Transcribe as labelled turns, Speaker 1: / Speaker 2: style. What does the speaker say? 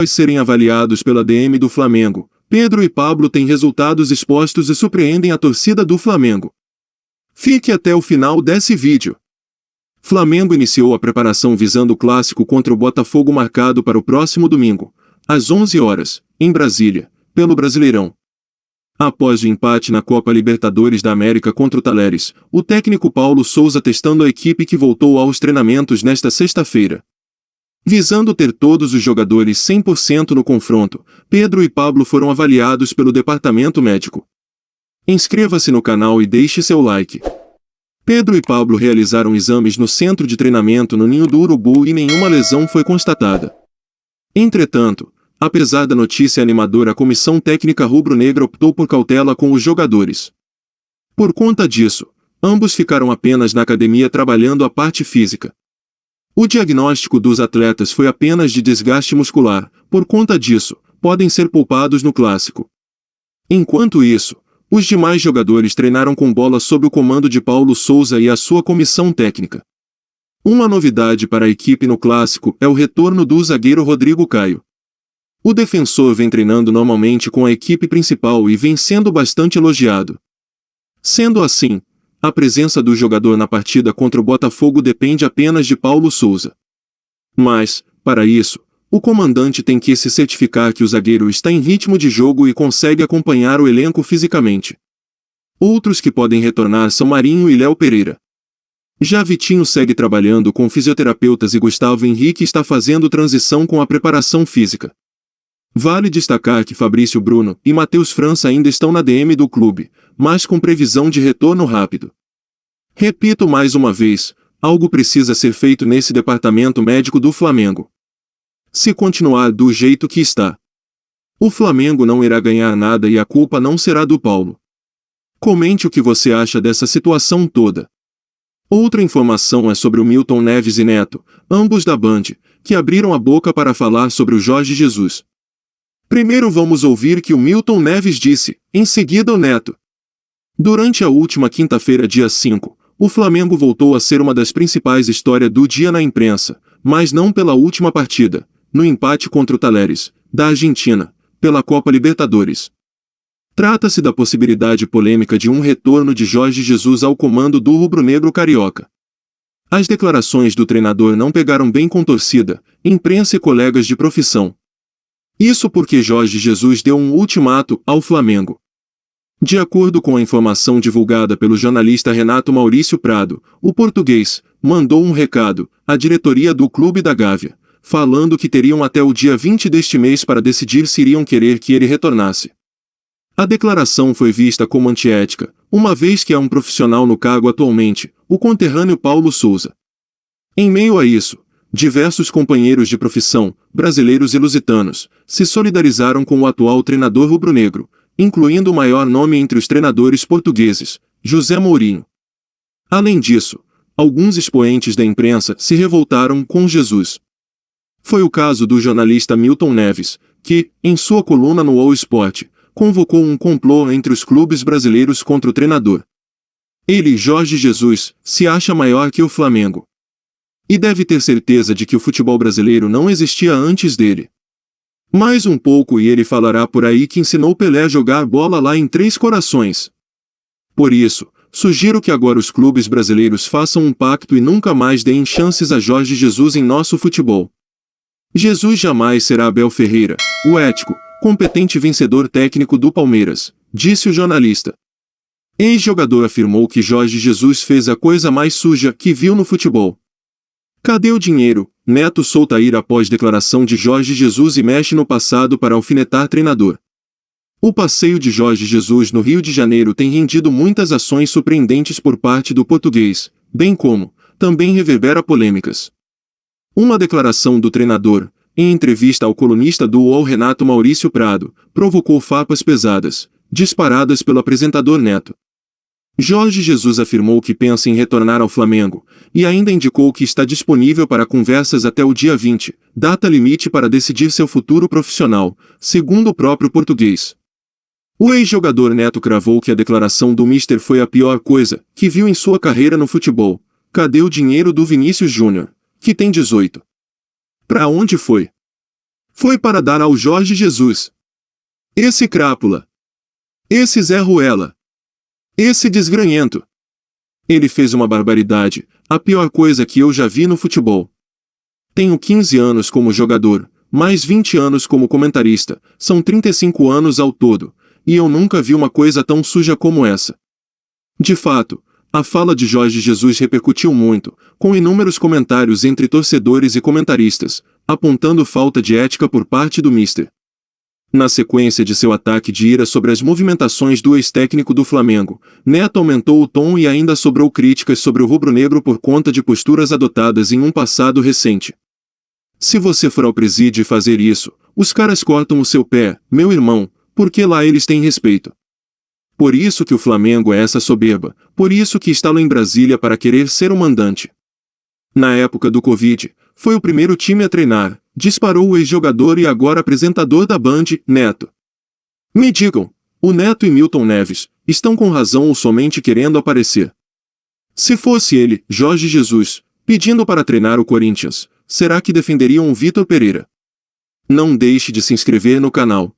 Speaker 1: Após serem avaliados pela DM do Flamengo, Pedro e Pablo têm resultados expostos e surpreendem a torcida do Flamengo. Fique até o final desse vídeo. Flamengo iniciou a preparação visando o clássico contra o Botafogo marcado para o próximo domingo, às 11 horas, em Brasília, pelo Brasileirão. Após o empate na Copa Libertadores da América contra o Talleres, o técnico Paulo Souza testando a equipe que voltou aos treinamentos nesta sexta-feira. Visando ter todos os jogadores 100% no confronto, Pedro e Pablo foram avaliados pelo departamento médico. Inscreva-se no canal e deixe seu like. Pedro e Pablo realizaram exames no centro de treinamento no Ninho do Urubu e nenhuma lesão foi constatada. Entretanto, apesar da notícia animadora, a comissão técnica rubro-negra optou por cautela com os jogadores. Por conta disso, ambos ficaram apenas na academia trabalhando a parte física. O diagnóstico dos atletas foi apenas de desgaste muscular, por conta disso, podem ser poupados no clássico. Enquanto isso, os demais jogadores treinaram com bola sob o comando de Paulo Souza e a sua comissão técnica. Uma novidade para a equipe no clássico é o retorno do zagueiro Rodrigo Caio. O defensor vem treinando normalmente com a equipe principal e vem sendo bastante elogiado. Sendo assim, a presença do jogador na partida contra o Botafogo depende apenas de Paulo Souza. Mas, para isso, o comandante tem que se certificar que o zagueiro está em ritmo de jogo e consegue acompanhar o elenco fisicamente. Outros que podem retornar são Marinho e Léo Pereira. Já Vitinho segue trabalhando com fisioterapeutas e Gustavo Henrique está fazendo transição com a preparação física. Vale destacar que Fabrício Bruno e Matheus França ainda estão na DM do clube, mas com previsão de retorno rápido. Repito mais uma vez, algo precisa ser feito nesse departamento médico do Flamengo. Se continuar do jeito que está, o Flamengo não irá ganhar nada e a culpa não será do Paulo. Comente o que você acha dessa situação toda. Outra informação é sobre o Milton Neves e Neto, ambos da Band, que abriram a boca para falar sobre o Jorge Jesus. Primeiro vamos ouvir o que o Milton Neves disse, em seguida o Neto. Durante a última quinta-feira, dia 5, o Flamengo voltou a ser uma das principais histórias do dia na imprensa, mas não pela última partida, no empate contra o Talleres, da Argentina, pela Copa Libertadores. Trata-se da possibilidade polêmica de um retorno de Jorge Jesus ao comando do rubro-negro carioca. As declarações do treinador não pegaram bem com torcida, imprensa e colegas de profissão. Isso porque Jorge Jesus deu um ultimato ao Flamengo. De acordo com a informação divulgada pelo jornalista Renato Maurício Prado, o português mandou um recado à diretoria do Clube da Gávea, falando que teriam até o dia 20 deste mês para decidir se iriam querer que ele retornasse. A declaração foi vista como antiética, uma vez que há um profissional no cargo atualmente, o conterrâneo Paulo Souza. Em meio a isso, diversos companheiros de profissão, brasileiros e lusitanos, se solidarizaram com o atual treinador rubro-negro, incluindo o maior nome entre os treinadores portugueses, José Mourinho. Além disso, alguns expoentes da imprensa se revoltaram com Jesus. Foi o caso do jornalista Milton Neves, que, em sua coluna no All Sport, convocou um complô entre os clubes brasileiros contra o treinador. Ele, Jorge Jesus, se acha maior que o Flamengo. E deve ter certeza de que o futebol brasileiro não existia antes dele. Mais um pouco e ele falará por aí que ensinou Pelé a jogar bola lá em Três Corações. Por isso, sugiro que agora os clubes brasileiros façam um pacto e nunca mais deem chances a Jorge Jesus em nosso futebol. Jesus jamais será Abel Ferreira, o ético, competente vencedor técnico do Palmeiras, disse o jornalista. Ex-jogador afirmou que Jorge Jesus fez a coisa mais suja que viu no futebol. Cadê o dinheiro? Neto solta ira após declaração de Jorge Jesus e mexe no passado para alfinetar treinador. O passeio de Jorge Jesus no Rio de Janeiro tem rendido muitas ações surpreendentes por parte do português, bem como, também reverbera polêmicas. Uma declaração do treinador, em entrevista ao colunista do UOL Renato Maurício Prado, provocou farpas pesadas, disparadas pelo apresentador Neto. Jorge Jesus afirmou que pensa em retornar ao Flamengo, e ainda indicou que está disponível para conversas até o dia 20, data limite para decidir seu futuro profissional, segundo o próprio português. O ex-jogador Neto cravou que a declaração do Mister foi a pior coisa que viu em sua carreira no futebol. Cadê o dinheiro do Vinícius Júnior, que tem 18? Pra onde foi? Foi para dar ao Jorge Jesus. Esse crápula. Esse Zé Ruela. Esse desgranhento. Ele fez uma barbaridade, a pior coisa que eu já vi no futebol. Tenho 15 anos como jogador, mais 20 anos como comentarista, são 35 anos ao todo, e eu nunca vi uma coisa tão suja como essa. De fato, a fala de Jorge Jesus repercutiu muito, com inúmeros comentários entre torcedores e comentaristas, apontando falta de ética por parte do Mister. Na sequência de seu ataque de ira sobre as movimentações do ex-técnico do Flamengo, Neto aumentou o tom e ainda sobrou críticas sobre o rubro-negro por conta de posturas adotadas em um passado recente. Se você for ao presídio e fazer isso, os caras cortam o seu pé, meu irmão, porque lá eles têm respeito. Por isso que o Flamengo é essa soberba, por isso que está lá em Brasília para querer ser o mandante. Na época do Covid, foi o primeiro time a treinar, disparou o ex-jogador e agora apresentador da Band, Neto. Me digam, o Neto e Milton Neves, estão com razão ou somente querendo aparecer? Se fosse ele, Jorge Jesus, pedindo para treinar o Corinthians, será que defenderiam o Vitor Pereira? Não deixe de se inscrever no canal.